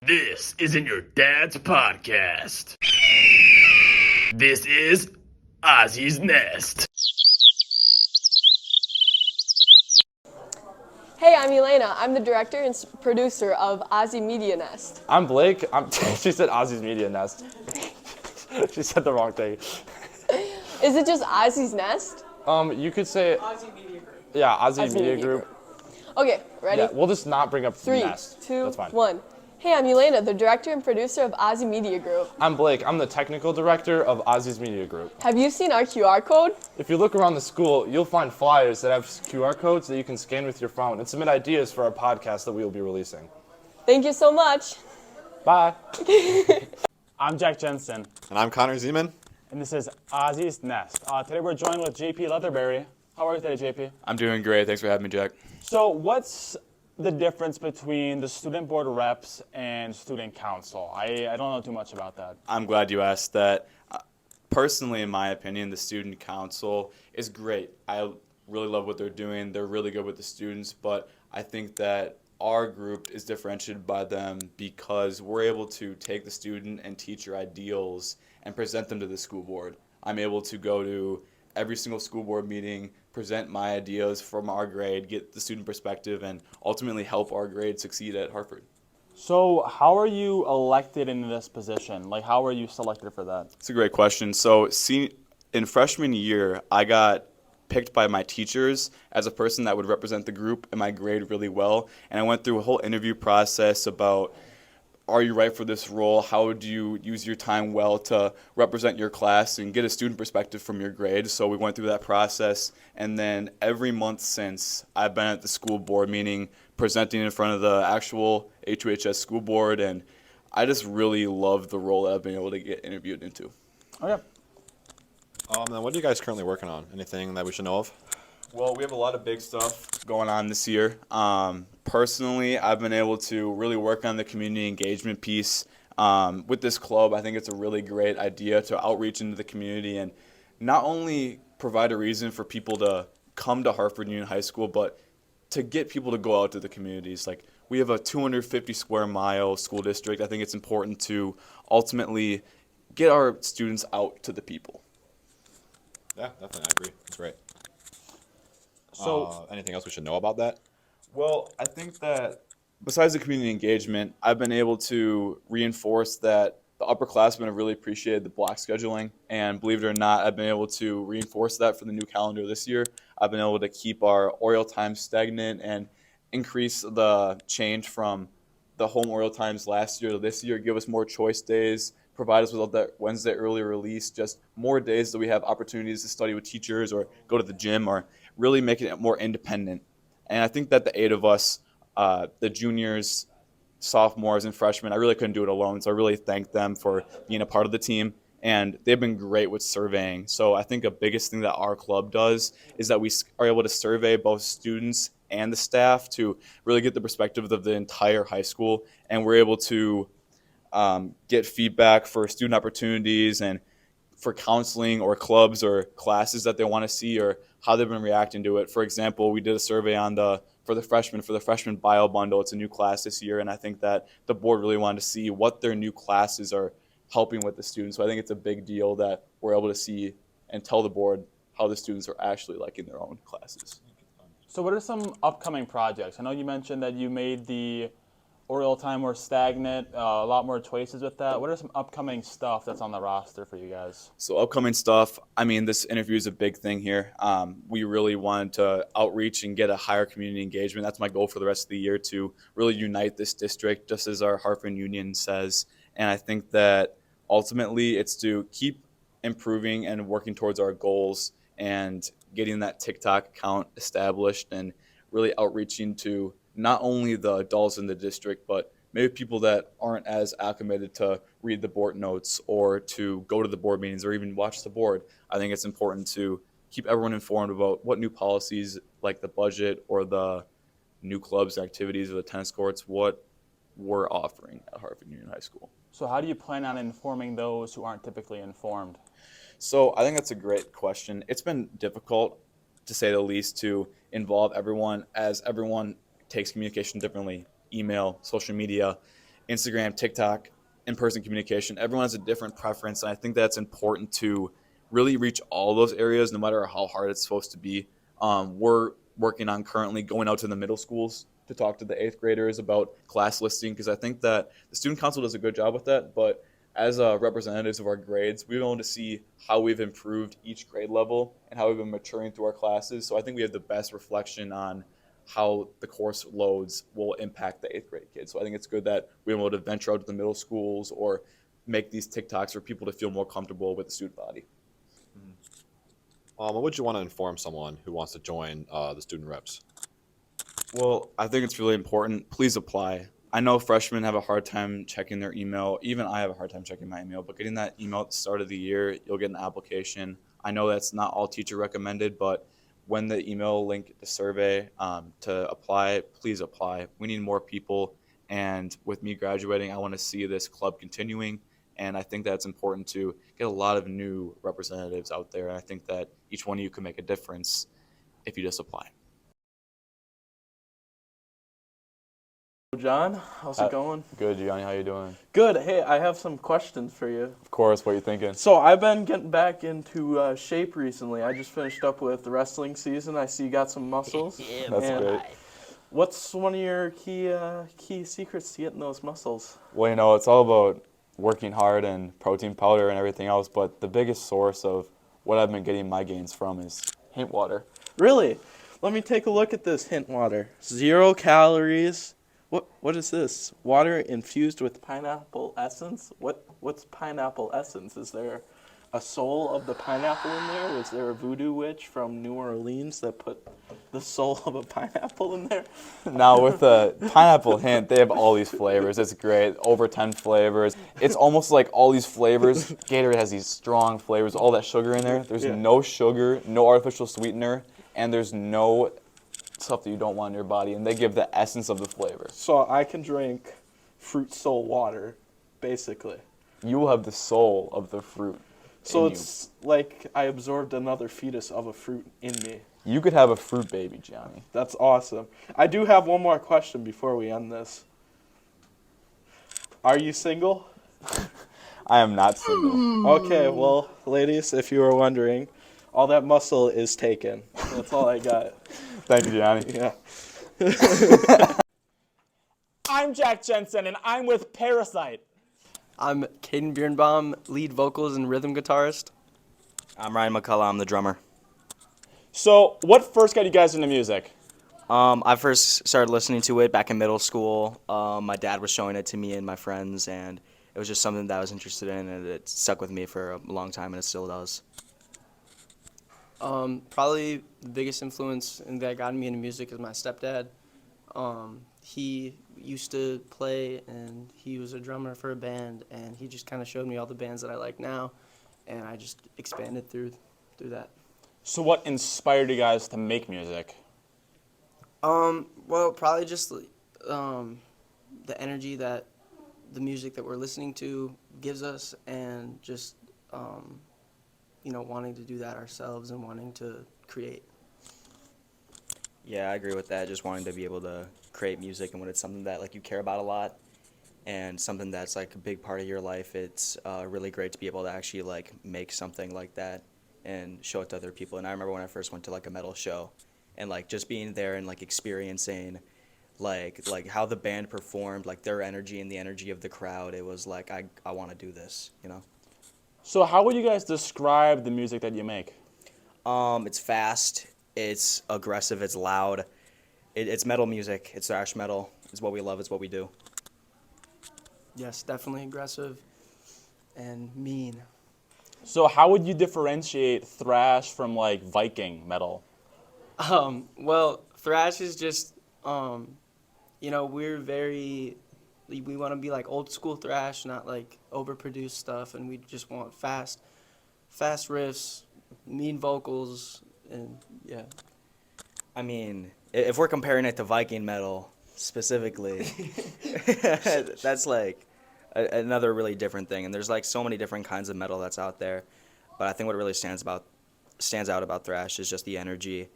This isn't your dad's podcast. This is Ozzy's Nest. Hey, I'm Elena. I'm the director and producer of Ozzy Media Nest. I'm Blake. She said Ozzy's Media Nest. She said the wrong thing. Is it just Ozzy's Nest? You could say Ozzy Media Group. Yeah, Ozzy Media Group. Okay, ready? Yeah, we'll just not bring up Three, Nest. two, That's fine. one. Hey, I'm Elena, the director and producer of Ozzy Media Group. I'm Blake. I'm the technical director of Ozzy's Media Group. Have you seen our QR code? If you look around the school, you'll find flyers that have QR codes that you can scan with your phone and submit ideas for our podcast that we will be releasing. Thank you so much. Bye. I'm Jack Jensen, And I'm Connor Zeman. and this is Ozzy's Nest. Today we're joined with JP Leatherberry. How are you today, JP? I'm doing great. Thanks for having me, Jack. So what's the difference between the student board reps and student council? I don't know too much about that. I'm glad you asked that. Personally, in my opinion, the student council is great. I really love what they're doing. They're really good with the students, but I think that our group is differentiated by them because we're able to take the student and teacher ideals and present them to the school board. I'm able to go to every single school board meeting, present my ideas from our grade, get the student perspective, and ultimately help our grade succeed at Hartford. So how are you elected into this position? Like, how are you selected for that? It's a great question. So in freshman year, I got picked by my teachers as a person that would represent the group and my grade really well. And I went through a whole interview process about, are you right for this role? How would you use your time well to represent your class and get a student perspective from your grade? So we went through that process, and then every month since, I've been at the school board meeting, presenting in front of the actual HOHS school board, and I just really love the role that I've been able to get interviewed into. Okay. Then what are you guys currently working on? Anything that we should know of? Well, we have a lot of big stuff going on this year. Personally, I've been able to really work on the community engagement piece with this club. I think it's a really great idea to outreach into the community and not only provide a reason for people to come to Hartford Union High School, but to get people to go out to the communities. Like, we have a 250 square mile school district. I think it's important to ultimately get our students out to the people. Yeah, definitely. I agree. It's great. So, Anything else we should know about that? well, I think that besides the community engagement, I've been able to reinforce that the upperclassmen have really appreciated the block scheduling. And believe it or not, I've been able to reinforce that for the new calendar this year. I've been able to keep our oral time stagnant and increase the change from the home oral times last year to this year, give us more choice days, provide us with that Wednesday early release, just more days that we have opportunities to study with teachers or go to the gym or really making it more independent. And I think that the 8 of us, the juniors, sophomores, and freshmen, I really couldn't do it alone. So I really thank them for being a part of the team. And they've been great with surveying. So I think the biggest thing that our club does is that we are able to survey both students and the staff to really get the perspective of the entire high school. And we're able to get feedback for student opportunities and for counseling or clubs or classes that they want to see or how they've been reacting to it. For example, we did a survey on for the freshman bio bundle. It's a new class this year, and I think that the board really wanted to see what their new classes are helping with the students. So I think it's a big deal that we're able to see and tell the board how the students are actually liking their own classes. So what are some upcoming projects? I know you mentioned that you made the oral time more stagnant, a lot more choices with that. What are some upcoming stuff that's on the roster for you guys? So upcoming stuff, I mean, this interview is a big thing here. We really wanted to outreach and get a higher community engagement. That's my goal for the rest of the year, to really unite this district, just as our Hartford Union says. And I think that ultimately it's to keep improving and working towards our goals and getting that TikTok account established and really outreaching to not only the adults in the district, but maybe people that aren't as acclimated to read the board notes or to go to the board meetings or even watch the board. I think it's important to keep everyone informed about what new policies, like the budget or the new clubs and activities or the tennis courts, what we're offering at Hartford Union High School. So how do you plan on informing those who aren't typically informed? So I think that's a great question. It's been difficult, to say the least, to involve everyone, as everyone takes communication differently, email, social media. Instagram, TikTok, in-person communication. Everyone has a different preference, and I think that's important to really reach all those areas, no matter how hard it's supposed to be. We're working on currently going out to the middle schools to talk to the 8th graders about class listing, because I think that the student council does a good job with that, but as representatives of our grades, we've been able to see how we've improved each grade level and how we've been maturing through our classes. So I think we have the best reflection on how the course loads will impact the 8th grade kids. So I think it's good that we're able to venture out to the middle schools or make these TikToks for people to feel more comfortable with the student body. What would you want to inform someone who wants to join the student reps? Well, I think it's really important. Please apply. I know freshmen have a hard time checking their email. Even I have a hard time checking my email, but getting that email at the start of the year, you'll get an application. I know that's not all teacher recommended, but when the email link the survey to apply, please apply. We need more people. And with me graduating, I want to see this club continuing. And I think that's important to get a lot of new representatives out there. And I think that each one of you can make a difference if you just apply. John, how's it going? Good, Gianni. How you doing? Good. Hey, I have some questions for you. Of course. What are you thinking? So I've been getting back into shape recently. I just finished up with the wrestling season. I see you got some muscles. That's great. What's one of your key secrets to getting those muscles? Well, it's all about working hard and protein powder and everything else, but the biggest source of what I've been getting my gains from is hint water. Really? Let me take a look at this hint water. 0 calories. What is this? Water infused with pineapple essence? What's pineapple essence? Is there a soul of the pineapple in there? Was there a voodoo witch from New Orleans that put the soul of a pineapple in there? Now, with the pineapple hint, they have all these flavors. It's great. Over 10 flavors. It's almost like all these flavors. Gatorade has these strong flavors, all that sugar in there. There's no sugar, no artificial sweetener, and there's no stuff that you don't want in your body, and they give the essence of the flavor. So I can drink fruit soul water, basically. You will have the soul of the fruit. So it's like I absorbed another fetus of a fruit in me. You could have a fruit baby, Johnny. That's awesome. I do have one more question before we end this. Are you single? I am not single. Okay, well, ladies, if you were wondering, all that muscle is taken. That's all I got. Thank you, Johnny. Yeah. I'm Jack Jensen, and I'm with Parasite. I'm Caden Birnbaum, lead vocals and rhythm guitarist. I'm Ryan McCullough. I'm the drummer. So, what first got you guys into music? I first started listening to it back in middle school. My dad was showing it to me and my friends, and it was just something that I was interested in, and it stuck with me for a long time, and it still does. Probably the biggest influence that got me into music is my stepdad. He used to play, and he was a drummer for a band, and he just kind of showed me all the bands that I like now, and I just expanded through that. So, what inspired you guys to make music? Well, probably just the energy that the music that we're listening to gives us, and just wanting to do that ourselves and wanting to create. Yeah, I agree with that. Just wanting to be able to create music, and when it's something that you care about a lot, and something that's a big part of your life, it's really great to be able to actually make something like that and show it to other people. And I remember when I first went to a metal show, and just being there and experiencing how the band performed, their energy and the energy of the crowd. It was I want to do this, So, how would you guys describe the music that you make? It's fast, it's aggressive, it's loud. It's metal music. It's thrash metal. It's what we love. It's what we do. Yes, definitely aggressive and mean. So, how would you differentiate thrash from Viking metal? Well, thrash is just, we're we want to be old school thrash, not overproduced stuff, and we just want fast riffs, mean vocals, and yeah. I mean, if we're comparing it to Viking metal specifically, that's another really different thing. And there's so many different kinds of metal that's out there, but I think what really stands out about thrash is just the energy,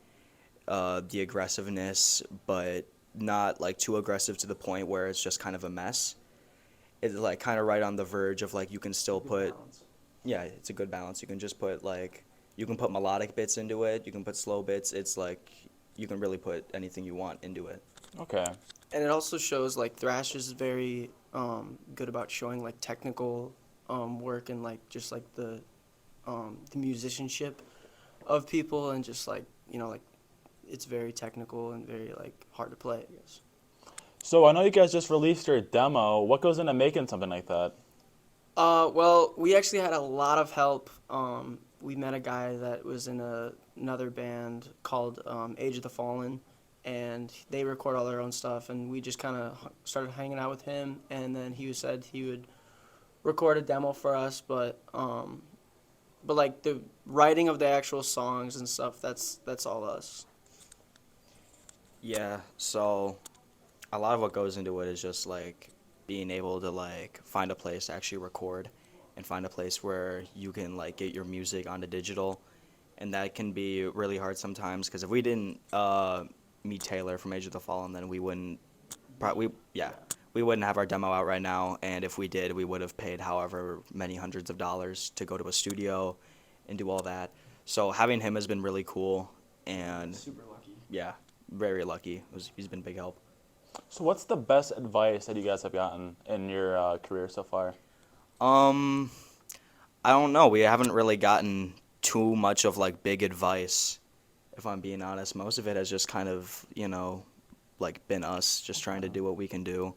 the aggressiveness, but not too aggressive to the point where it's just kind of a mess. it's like kind of right on the verge of like you can still put, yeah, it's a good balance. You can just put like, you can put melodic bits into it, you can put slow bits. It's like you can really put anything you want into it. Okay. And it also shows like thrash is very good about showing like technical work and like just like the musicianship of people, and just like, you know, like it's very technical and very like hard to play, I guess. So I know you guys just released your demo. What goes into making something like that? Well, we actually had a lot of help. We met a guy that was in another band called Age of the Fallen, and they record all their own stuff, and we just kind of started hanging out with him, and then he said he would record a demo for us, but like the writing of the actual songs and stuff, that's all us. Yeah, so a lot of what goes into it is just like being able to like find a place to actually record and find a place where you can like get your music onto digital, and that can be really hard sometimes because if we didn't meet Taylor from Age of the Fallen, then we wouldn't we wouldn't have our demo out right now, and if we did, we would have paid however many hundreds of dollars to go to a studio and do all that. So having him has been really cool, and Super lucky. yeah, very lucky. He's been a big help. So what's the best advice that you guys have gotten in your career so far? I don't know. We haven't really gotten too much of like big advice, if I'm being honest. Most of it has just kind of, you know, like been us just trying to do what we can do.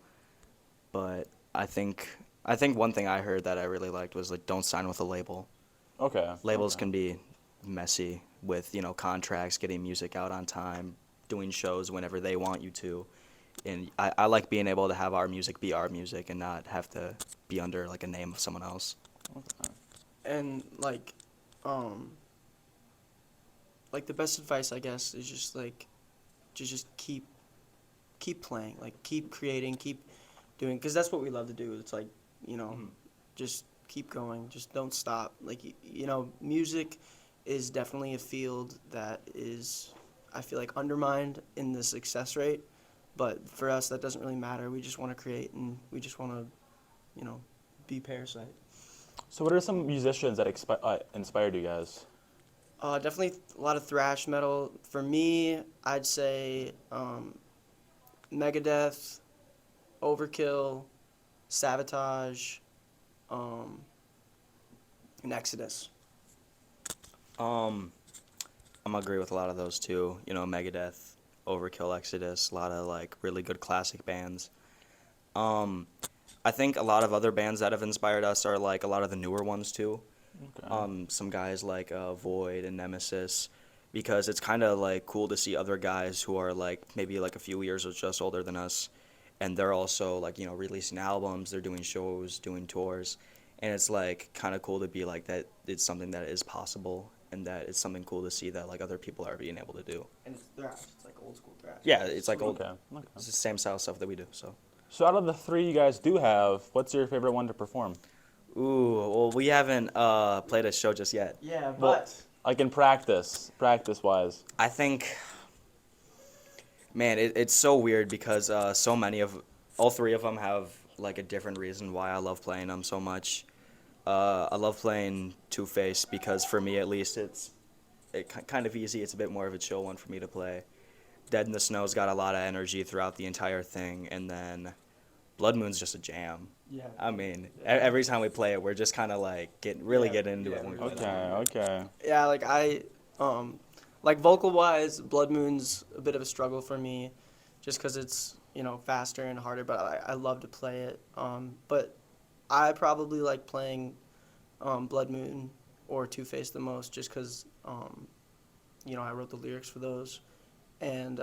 But I think one thing I heard that I really liked was like don't sign with a label. Okay. Labels can be messy with, you know, contracts, getting music out on time, doing shows whenever they want you to. And I like being able to have our music be our music and not have to be under like a name of someone else. Okay. And like the best advice, I guess, is just like just keep playing, like keep creating, keep doing, because that's what we love to do. It's like, you know, just keep going, just don't stop. Like, you know, music is definitely a field that is, I feel like, undermined in the success rate, but for us that doesn't really matter. We just want to create, and we just want to, you know, be Parasite. So what are some musicians that inspired you guys? Definitely a lot of thrash metal. For me, I'd say Megadeth, Overkill, Sabotage, and Exodus. I'm gonna agree with a lot of those too. You know, Megadeth, Overkill, Exodus, a lot of like really good classic bands. I think a lot of other bands that have inspired us are like a lot of the newer ones too. Okay. Some guys like Void and Nemesis, because it's kind of like cool to see other guys who are like maybe like a few years or just older than us, and they're also like, you know, releasing albums, they're doing shows, doing tours, and it's like kind of cool to be like that. It's something that is possible, and that it's something cool to see that like other people are being able to do. And it's thrash. It's like old school thrash. Yeah, it's like old. Okay. Okay. It's the same style stuff that we do. So out of the three you guys do have, what's your favorite one to perform? Ooh, well, we haven't played a show just yet. Yeah, Well, like in practice-wise. I think, man, it's so weird because all three of them have like a different reason why I love playing them so much. I love playing Two-Face because for me at least it's kind of easy. It's a bit more of a chill one for me to play. Dead in the Snow's got a lot of energy throughout the entire thing, and then Blood Moon's just a jam. Yeah. I mean, every time we play it, we're just kind of like getting into it. When we play it. Okay. Yeah, like like vocal wise, Blood Moon's a bit of a struggle for me, just because it's, you know, faster and harder. But I love to play it. But I probably like playing Blood Moon or Two-Face the most, just because you know, I wrote the lyrics for those, and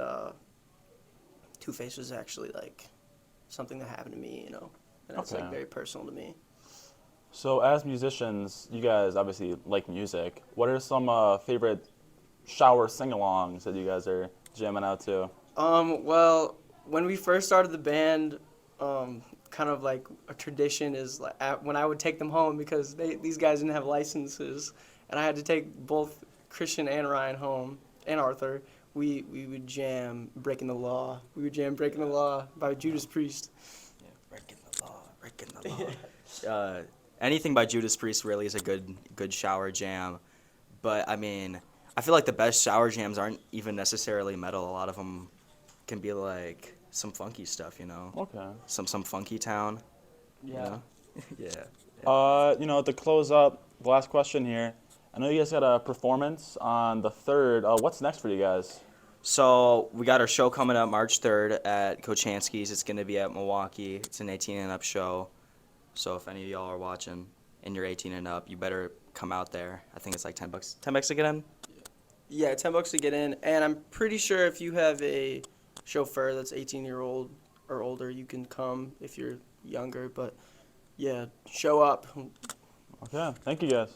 Two-Face was actually like something that happened to me, you know, and that's like very personal to me. So as musicians, you guys obviously like music. What are some favorite shower sing-alongs that you guys are jamming out to? Well, when we first started the band, kind of like a tradition is like when I would take them home, because these guys didn't have licenses, and I had to take both Christian and Ryan home, and Arthur. We would jam Breaking the Law. We would jam Breaking the Law by Judas Priest. Yeah, breaking the law. breaking the law. Anything by Judas Priest really is a good shower jam. But I mean, I feel like the best shower jams aren't even necessarily metal. A lot of them can be like some funky stuff, you know. Okay. Some funky town. Yeah. You know? Yeah. You know, to close up, the last question here. I know you guys got a performance on the 3rd. What's next for you guys? So we got our show coming up March 3rd at Kochanski's. It's going to be at Milwaukee. It's an 18 and up show. So if any of y'all are watching and you're 18 and up, you better come out there. I think it's like $10. $10 to get in? Yeah, $10 to get in, and I'm pretty sure if you have a chauffeur that's 18-year-old or older, you can come if you're younger. But yeah, show up. Okay. Thank you guys.